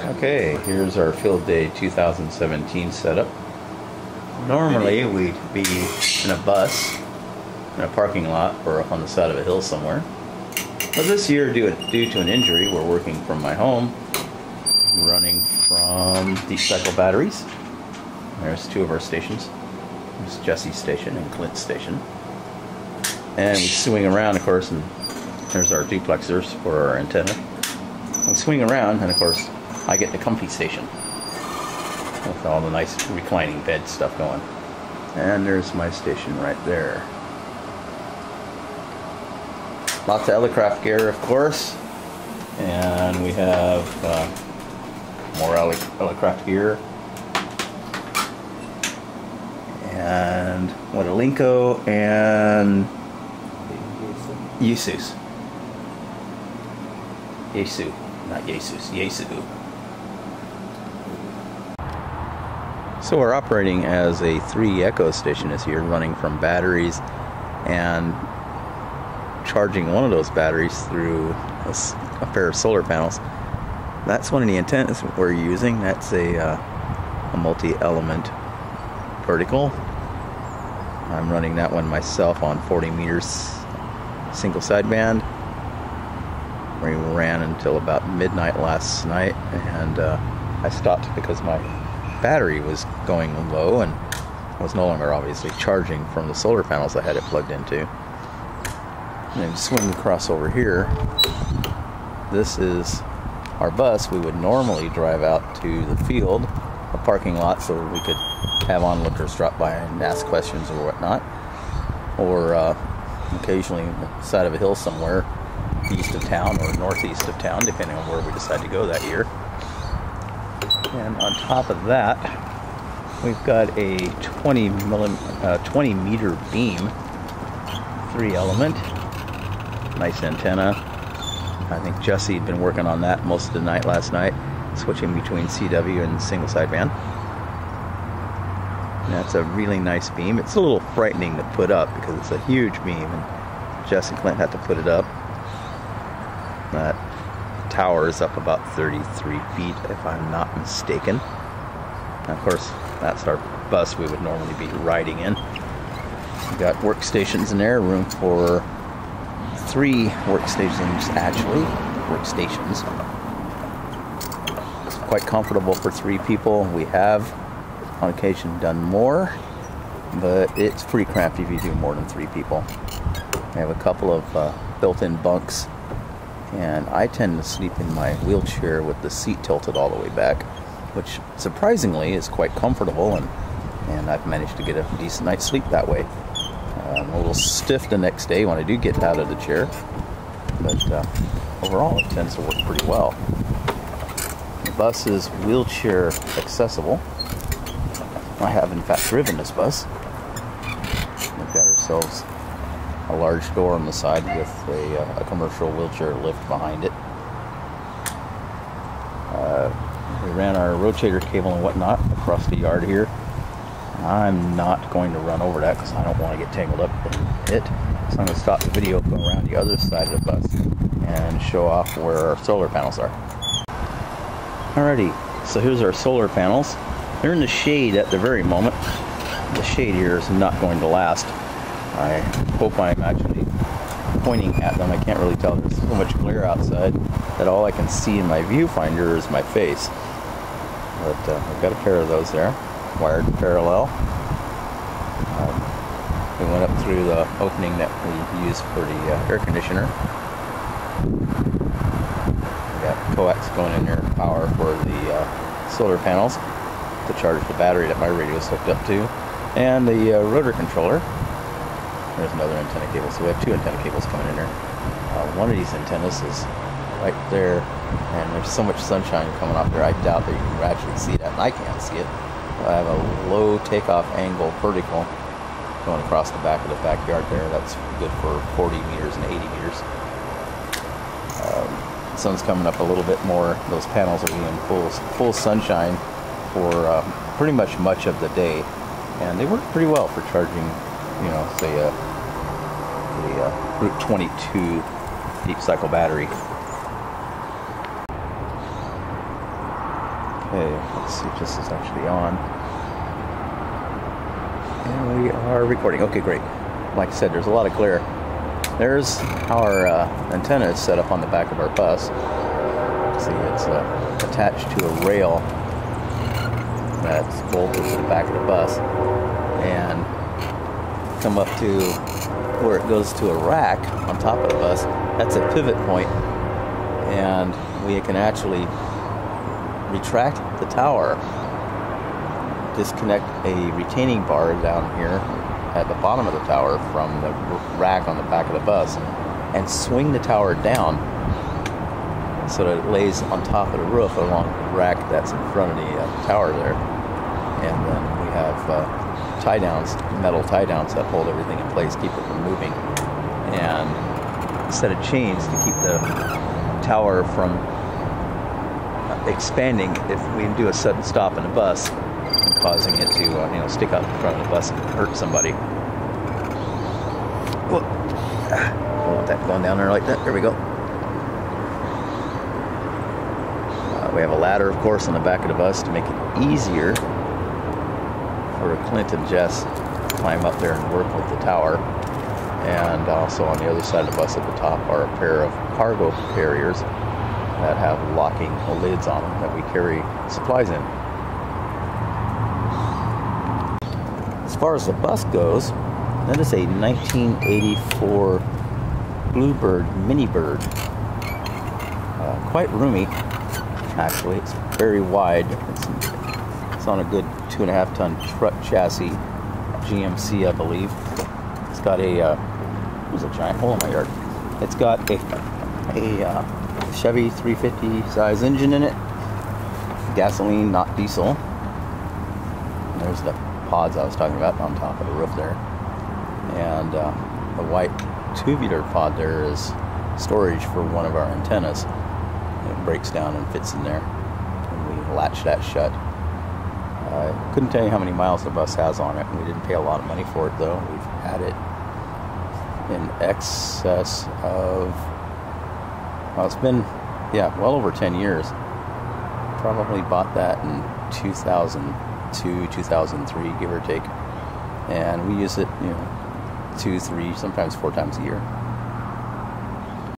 Okay, here's our field day 2017 setup. Normally we'd be in a bus in a parking lot or up on the side of a hill somewhere. But this year, due to an injury, we're working from my home, running from deep cycle batteries. There's two of our stations. There's Jesse's station and Clint's station. And we swing around, of course, and there's our duplexers for our antenna. We swing around, and of course, I get the comfy station with all the nice reclining bed stuff going. And there's my station right there. Lots of Elecraft gear, of course, and we have more Elecraft gear, and what, a Linko and Yesus. Yesu, not Jesus, Yesu. So we're operating as a 3 Echo station this year, running from batteries and charging one of those batteries through a pair of solar panels. That's one of the antennas we're using. That's a multi-element vertical. I'm running that one myself on 40 meters single sideband. We ran until about midnight last night, and I stopped because my battery was going low and was no longer obviously charging from the solar panels I had it plugged into. And then swing across over here. This is our bus. We would normally drive out to the field, a parking lot, so we could have onlookers drop by and ask questions or whatnot, or occasionally on the side of a hill somewhere east of town or northeast of town, depending on where we decide to go that year. And on top of that, we've got a 20 meter beam, 3 element. Nice antenna. I think Jesse had been working on that most of the night last night, switching between CW and single sideband. That's a really nice beam. It's a little frightening to put up because it's a huge beam, and Jess and Clint had to put it up. That tower is up about 33 feet, if I'm not mistaken. And of course, that's our bus we would normally be riding in. We've got workstations in there, room for 3 workstations actually. Workstations. It's quite comfortable for 3 people. We have on occasion done more, but it's pretty cramped if you do more than 3 people. We have a couple of built-in bunks, and I tend to sleep in my wheelchair with the seat tilted all the way back, which surprisingly is quite comfortable, and I've managed to get a decent night's sleep that way. I'm a little stiff the next day when I do get out of the chair, but overall it tends to work pretty well. The bus is wheelchair accessible. I have in fact driven this bus. We've got ourselves a large door on the side with a commercial wheelchair lift behind it. We ran our rotator cable and whatnot across the yard here. I'm not going to run over that because I don't want to get tangled up in it. So I'm going to stop the video, go around the other side of the bus, and show off where our solar panels are. Alrighty, so here's our solar panels. They're in the shade at the very moment. The shade here is not going to last. I hope I'm actually pointing at them. I can't really tell. There's so much glare outside that all I can see in my viewfinder is my face. But I've got a pair of those there, wired parallel. We went up through the opening that we use for the air conditioner. We got coax going in there, power for the solar panels to charge the battery that my radio is hooked up to, and the rotor controller. There's another antenna cable, so we have 2 antenna cables coming in there. One of these antennas is right there, and there's so much sunshine coming off there, I doubt that you can actually see that, and I can't see it. I have a low takeoff angle vertical going across the back of the backyard there. That's good for 40 meters and 80 meters. The sun's coming up a little bit more. Those panels will be in full sunshine for pretty much of the day, and they work pretty well for charging, you know, say a Route 22 deep cycle battery. Okay, let's see if this is actually on. And we are recording. Okay, great. Like I said, there's a lot of glare. There's our antenna is set up on the back of our bus. See, it's attached to a rail that's bolted to the back of the bus, and come up to where it goes to a rack on top of the bus. That's a pivot point, and we can actually retract the tower, disconnect a retaining bar down here at the bottom of the tower from the rack on the back of the bus, and swing the tower down so that it lays on top of the roof along the rack that's in front of the tower there. And then we have tie downs, metal tie downs that hold everything in place, keep it from moving, and a set of chains to keep the tower from expanding if we do a sudden stop in the bus, and causing it to stick out in front of the bus and hurt somebody. Whoa. I don't want that going down there like that. There we go. We have a ladder, of course, on the back of the bus to make it easier for Clint and Jess to climb up there and work with the tower. And also on the other side of the bus at the top are a pair of cargo carriers that have locking lids on them that we carry supplies in. As far as the bus goes, that is a 1984 Bluebird Minibird. Quite roomy, actually. It's very wide. It's on a good 2.5 ton truck chassis, GMC, I believe. It's got a there's a giant hole in my yard. It's got a Chevy 350 size engine in it, gasoline, not diesel. There's the pods I was talking about on top of the roof there, and the white tubular pod there is storage for one of our antennas. It breaks down and fits in there, and we latch that shut. I couldn't tell you how many miles the bus has on it. We didn't pay a lot of money for it, though. We've had it in excess of, well, it's been, well over 10 years. Probably bought that in 2002, 2003, give or take. And we use it, 2, 3, sometimes 4 times a year.